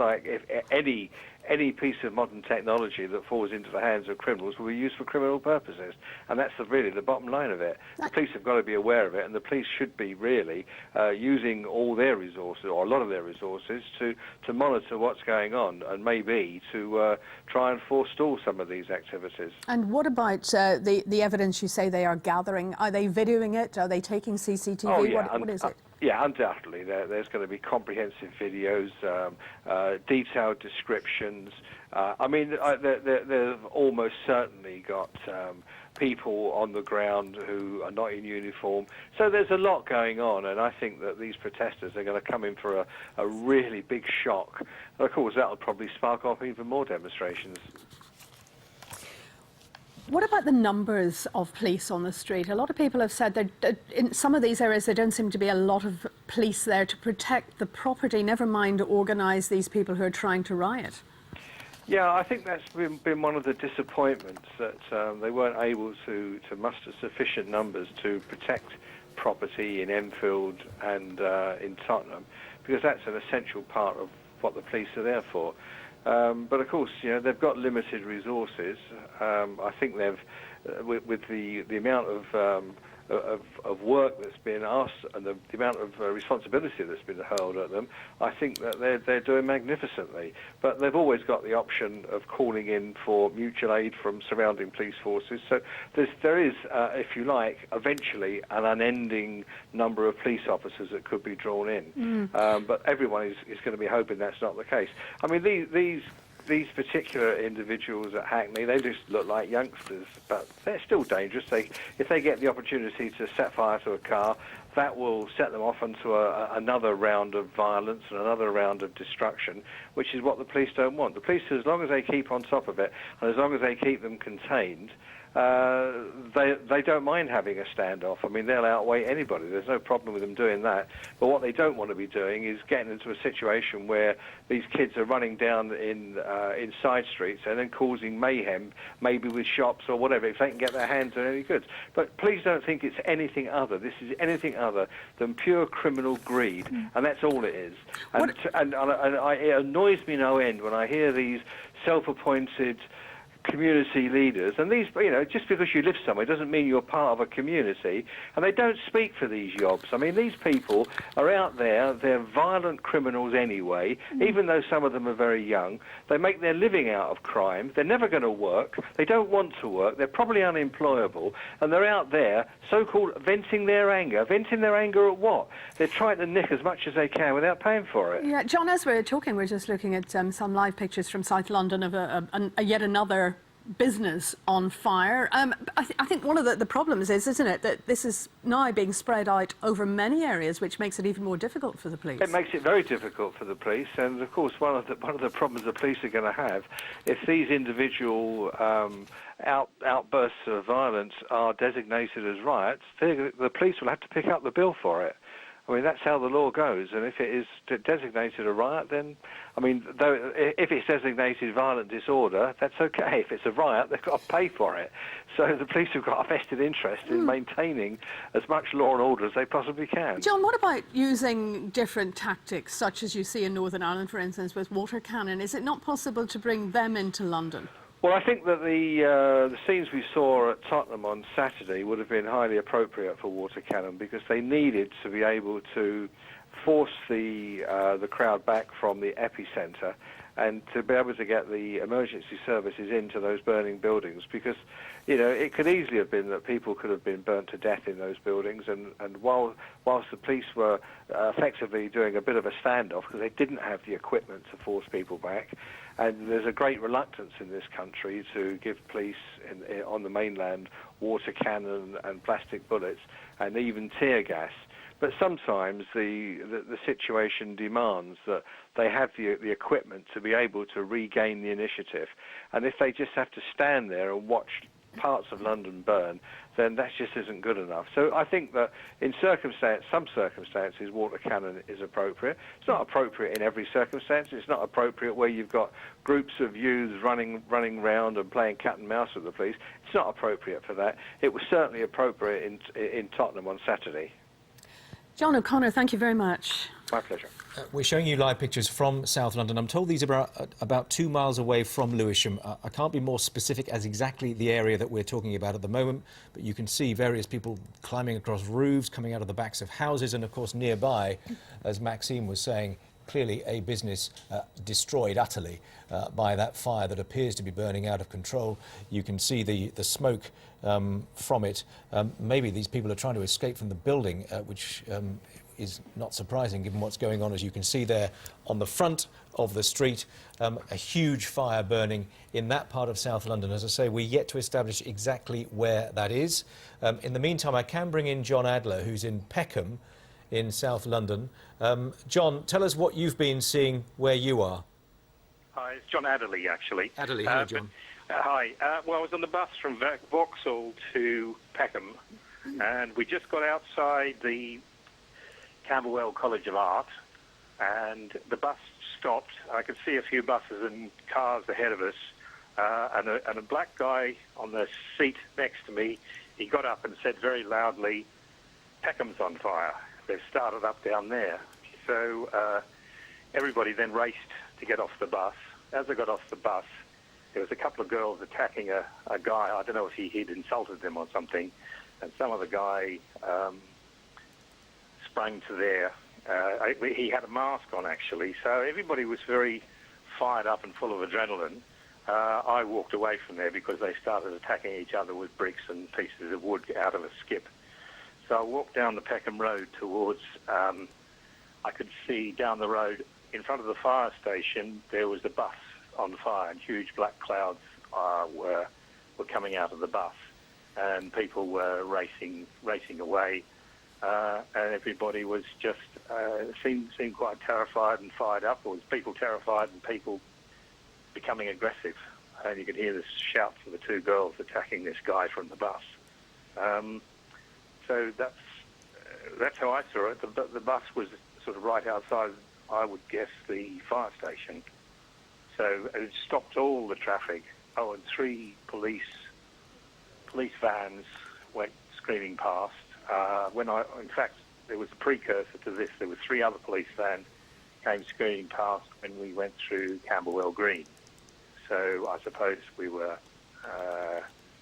like if any piece of modern technology that falls into the hands of criminals will be used for criminal purposes, and that's really the bottom line of it. The police have got to be aware of it, and the police should be really using all their resources, or a lot of their resources, to monitor what's going on, and maybe to try and forestall some of these activities. And what about the evidence you say they are gathering? Are they videoing it? Are they taking CCTV? Oh, yeah. What is it? Yeah, undoubtedly. There's going to be comprehensive videos, detailed descriptions. I mean, they've almost certainly got people on the ground who are not in uniform. So there's a lot going on, and I think that these protesters are going to come in for a really big shock. And of course, that'll probably spark off even more demonstrations. What about the numbers of police on the street? A lot of people have said that in some of these areas there don't seem to be a lot of police there to protect the property, never mind organise these people who are trying to riot. Yeah, I think that's been one of the disappointments, that they weren't able to muster sufficient numbers to protect property in Enfield and in Tottenham, because that's an essential part of what the police are there for. But of course, you know, they've got limited resources. I think they've, with the amount of work that's been asked and the amount of responsibility that's been hurled at them, I think that they're doing magnificently. But they've always got the option of calling in for mutual aid from surrounding police forces. So there is, if you like, eventually an unending number of police officers that could be drawn in. But everyone is going to be hoping that's not the case. I mean, these particular individuals at Hackney, they just look like youngsters, but they're still dangerous. If they get the opportunity to set fire to a car, that will set them off onto another round of violence and another round of destruction, which is what the police don't want. The police, as long as they keep on top of it, and as long as they keep them contained, they don't mind having a standoff. I mean, they'll outweigh anybody. There's no problem with them doing that. But what they don't want to be doing is getting into a situation where these kids are running down in side streets and then causing mayhem, maybe with shops or whatever, if they can get their hands on any goods. But please don't think it's anything other. This is anything other than pure criminal greed, and that's all it is. And it annoys me no end when I hear these self-appointed community leaders, and these, you know, just because you live somewhere doesn't mean you're part of a community, and they don't speak for these yobs. I mean, these people are out there, they're violent criminals anyway, even though some of them are very young. They make their living out of crime, they're never going to work, they don't want to work, they're probably unemployable, and they're out there, so-called venting their anger. Venting their anger at what? They're trying to nick as much as they can without paying for it. Yeah, John, as we're talking, we're just looking at some live pictures from South London of yet another business on fire. I think one of the problems is, isn't it, that this is now being spread out over many areas, which makes it even more difficult for the police. It makes it very difficult for the police, and of course one of the problems the police are going to have, if these individual outbursts of violence are designated as riots, the police will have to pick up the bill for it. I mean, that's how the law goes, and if it is designated a riot, then, I mean, if it's designated violent disorder, that's okay. If it's a riot, they've got to pay for it. So the police have got a vested interest in maintaining as much law and order as they possibly can. John, what about using different tactics, such as you see in Northern Ireland, for instance, with water cannon? Is it not possible to bring them into London? Well, I think that the scenes we saw at Tottenham on Saturday would have been highly appropriate for water cannon, because they needed to be able to force the crowd back from the epicentre and to be able to get the emergency services into those burning buildings, because, you know, it could easily have been that people could have been burnt to death in those buildings, and whilst the police were effectively doing a bit of a standoff because they didn't have the equipment to force people back, and there's a great reluctance in this country to give police on the mainland water cannon and plastic bullets and even tear gas. But sometimes the situation demands that they have the equipment to be able to regain the initiative. And if they just have to stand there and watch parts of London burn, then that just isn't good enough. So I think that in some circumstances, water cannon is appropriate. It's not appropriate in every circumstance. It's not appropriate where you've got groups of youths running round and playing cat and mouse with the police. It's not appropriate for that. It was certainly appropriate in Tottenham on Saturday. John O'Connor, thank you very much. My pleasure. We're showing you live pictures from South London. I'm told these are about 2 miles away from Lewisham. I can't be more specific as exactly the area that we're talking about at the moment, but you can see various people climbing across roofs, coming out of the backs of houses, and of course nearby, as Maxime was saying, clearly a business destroyed utterly by that fire that appears to be burning out of control. You can see the smoke from it. Maybe these people are trying to escape from the building, which is not surprising given what's going on. As you can see there on the front of the street, a huge fire burning in that part of South London. As I say, we're yet to establish exactly where that is. In the meantime, I can bring in John Adler, who's in Peckham in South London. John, tell us what you've been seeing where you are. Hi, it's John Adderley, actually. Adderley, hello, John. Hi. Well, I was on the bus from Vauxhall to Peckham, and we just got outside the Camberwell College of Art, and the bus stopped. I could see a few buses and cars ahead of us, and a black guy on the seat next to me, he got up and said very loudly, "Peckham's on fire. They've started up down there." So everybody then raced to get off the bus. As I got off the bus, there was a couple of girls attacking a guy. I don't know if he'd insulted them or something, and some other guy sprang to there. He had a mask on, actually, so everybody was very fired up and full of adrenaline. I walked away from there because they started attacking each other with bricks and pieces of wood out of a skip. So I walked down the Peckham Road towards, I could see down the road in front of the fire station, there was a bus on fire, and huge black clouds were coming out of the bus, and people were racing away. And everybody was just seemed quite terrified and fired up. There was people terrified and people becoming aggressive, and you could hear the shouts of the two girls attacking this guy from the bus. So that's how I saw it. The bus was sort of right outside, I would guess, the fire station. So it stopped all the traffic. Oh, and 3 police vans went screaming past. In fact, there was a precursor to this. There were 3 other police vans came screaming past when we went through Camberwell Green. So I suppose we were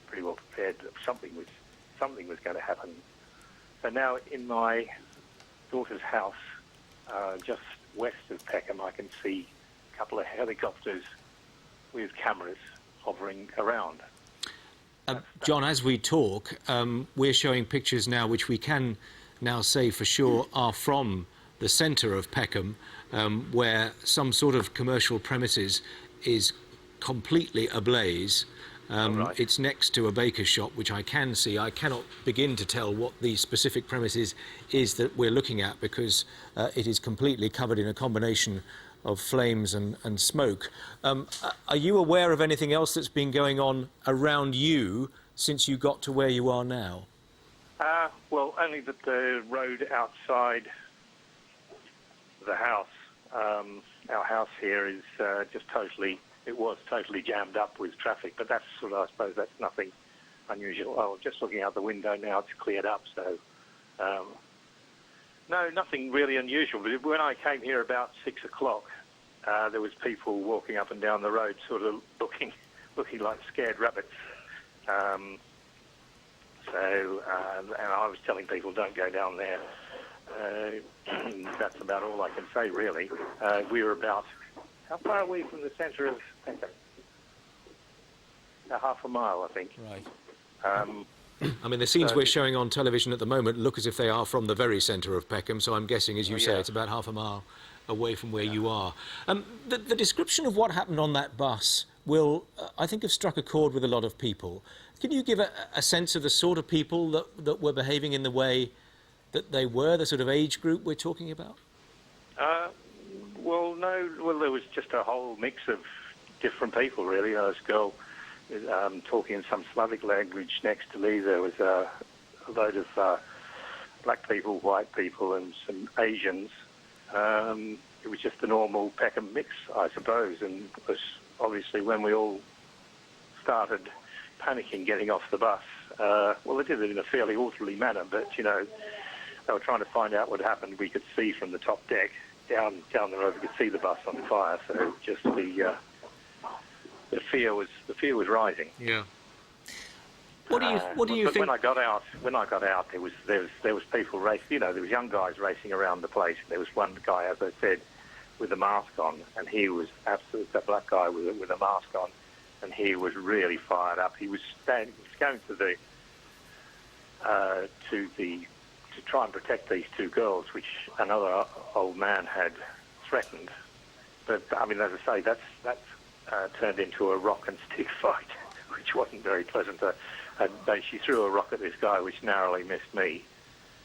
pretty well prepared that something was going to happen. So now in my daughter's house, just west of Peckham, I can see a couple of helicopters with cameras hovering around. John, as we talk, we're showing pictures now which we can now say for sure are from the centre of Peckham, where some sort of commercial premises is completely ablaze. Right. It's next to a baker's shop, which I can see. I cannot begin to tell what the specific premises is that we're looking at, because it is completely covered in a combination of flames and smoke. Are you aware of anything else that's been going on around you since you got to where you are now? Well, only that the road outside the house, our house here, is just totally, it was totally jammed up with traffic, but that's sort of, I suppose that's nothing unusual. Oh, just looking out the window now, it's cleared up, so no, nothing really unusual. But when I came here about 6 o'clock, there was people walking up and down the road, sort of looking like scared rabbits. And I was telling people, don't go down there. That's about all I can say, really. We were about, how far are we from the centre of Peckham? Half a mile, I think. Right. I mean, the scenes we're showing on television at the moment look as if they are from the very centre of Peckham, so I'm guessing, as you say, it's about half a mile away from where you are. The description of what happened on that bus will, I think, have struck a chord with a lot of people. Can you give a sense of the sort of people that were behaving in the way that they were, the sort of age group we're talking about? Well, no. Well, there was just a whole mix of different people, really. This girl talking in some Slavic language next to me. There was a load of black people, white people, and some Asians. It was just the normal Peckham mix, I suppose, and it was obviously when we all started panicking getting off the bus. Well, they did it in a fairly orderly manner, but, you know, they were trying to find out what happened. We could see from the top deck down the road. We could see the bus on fire. So just the fear was rising. Yeah. What do you think? When I got out, there was people racing. You know, there was young guys racing around the place. There was one guy, as I said, with a mask on, and he was absolutely a black guy with a mask on, and he was really fired up. He was going to try and protect these two girls, which another old man had threatened. But I mean, as I say, that's turned into a rock and stick fight, which wasn't very pleasant. She threw a rock at this guy, which narrowly missed me.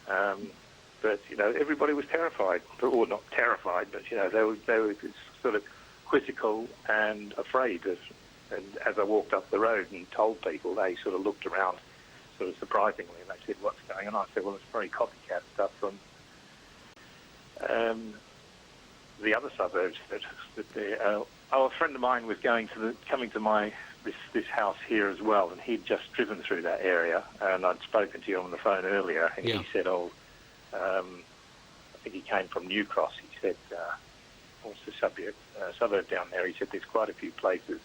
But you know, everybody was terrified, or not terrified, but you know, they were sort of quizzical and afraid. And as I walked up the road and told people, they sort of looked around, sort of surprisingly, and they said, "What's going on?" I said, "Well, it's very copycat stuff from the other suburbs." A friend of mine was coming to this house here as well, and he'd just driven through that area, and I'd spoken to you on the phone earlier, and he said, I think he came from New Cross. He said, what's the suburb down there? He said there's quite a few places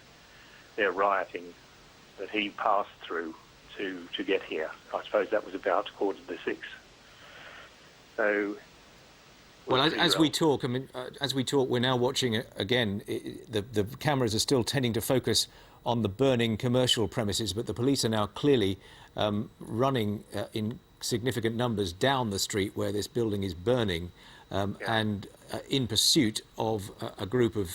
they're rioting that he passed through to get here. I suppose that was about 5:45. So, well, as we talk, we're now watching it again. The cameras are still tending to focus on the burning commercial premises, but the police are now clearly running in significant numbers down the street where this building is burning, and in pursuit of a group of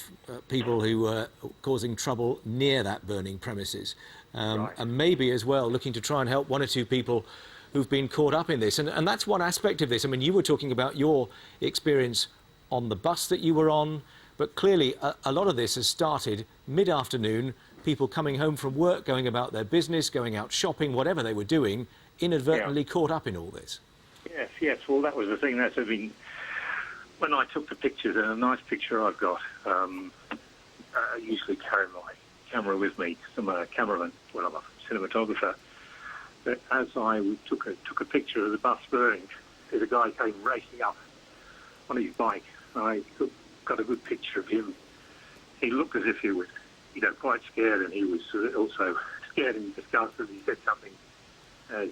people who were causing trouble near that burning premises, and maybe as well looking to try and help one or two people who've been caught up in this. And that's one aspect of this. I mean, you were talking about your experience on the bus that you were on, but clearly a lot of this has started mid-afternoon, people coming home from work, going about their business, going out shopping, whatever they were doing, inadvertently caught up in all this. Yes. Well, that was the thing. That's been when I took the pictures, and a nice picture I've got. I usually carry my camera with me. I'm a cameraman. Well, I'm a cinematographer. But as I took a picture of the bus burning, there's a guy came racing up on his bike. I got a good picture of him. He looked as if he was, quite scared, and he was also scared and disgusted. He said something as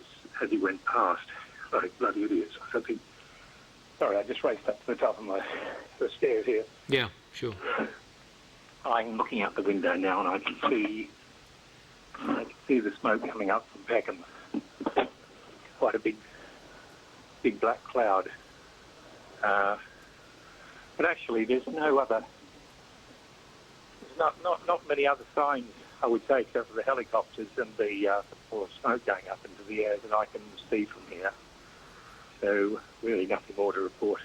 he went past, like bloody idiots or something. Sorry, I just raced up to the top of the stairs here. Yeah, sure. I'm looking out the window now, and I can see the smoke coming up from Peckham. Quite a big black cloud. But actually, there's not many other signs, I would say, except for the helicopters and the ball of smoke going up into the air that I can see from here. So really nothing more to report.